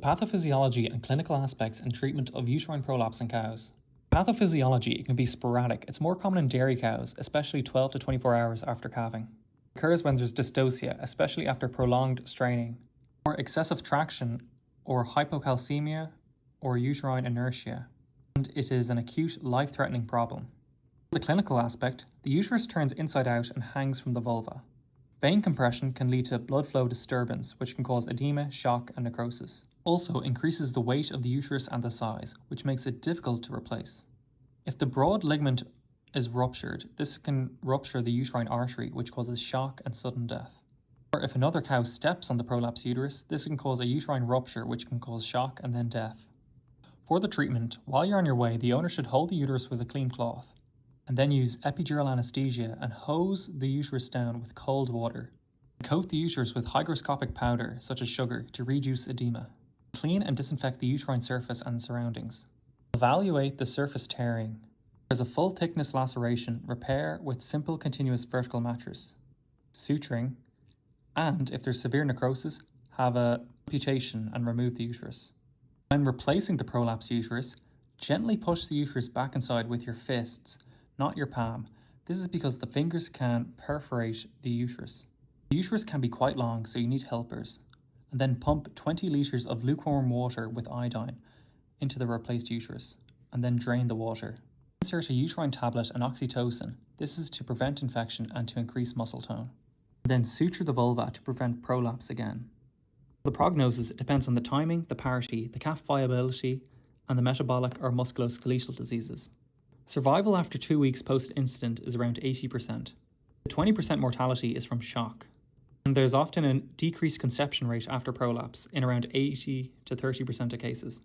Pathophysiology and clinical aspects and treatment of uterine prolapse in cows. Pathophysiology can be sporadic. It's more common in dairy cows, especially 12 to 24 hours after calving. It occurs when there's dystocia, especially after prolonged straining, or excessive traction, or hypocalcemia, or uterine inertia, and it is an acute, life-threatening problem. The clinical aspect, the uterus turns inside out and hangs from the vulva. Vein compression can lead to blood flow disturbance, which can cause edema, shock, and necrosis. Also increases the weight of the uterus and the size, which makes it difficult to replace. If the broad ligament is ruptured, this can rupture the uterine artery, which causes shock and sudden death. Or if another cow steps on the prolapse uterus, this can cause a uterine rupture, which can cause shock and then death. For the treatment, while you're on your way, the owner should hold the uterus with a clean cloth, and then use epidural anesthesia and hose the uterus down with cold water. Coat the uterus with hygroscopic powder, such as sugar, to reduce edema. Clean and disinfect the uterine surface and surroundings. Evaluate the surface tearing. If there's a full thickness laceration, repair with simple continuous vertical mattress. Suturing, and if there's severe necrosis, have a amputation and remove the uterus. When replacing the prolapse uterus, gently push the uterus back inside with your fists, not your palm. This is because the fingers can perforate the uterus. The uterus can be quite long, so you need helpers. And then pump 20 litres of lukewarm water with iodine into the replaced uterus, and then drain the water. Insert a uterine tablet and oxytocin. This is to prevent infection and to increase muscle tone. Then suture the vulva to prevent prolapse again. The prognosis depends on the timing, the parity, the calf viability, and the metabolic or musculoskeletal diseases. Survival after 2 weeks post-incident is around 80%. The 20% mortality is from shock. And there's often a decreased conception rate after prolapse in around 80 to 30% of cases.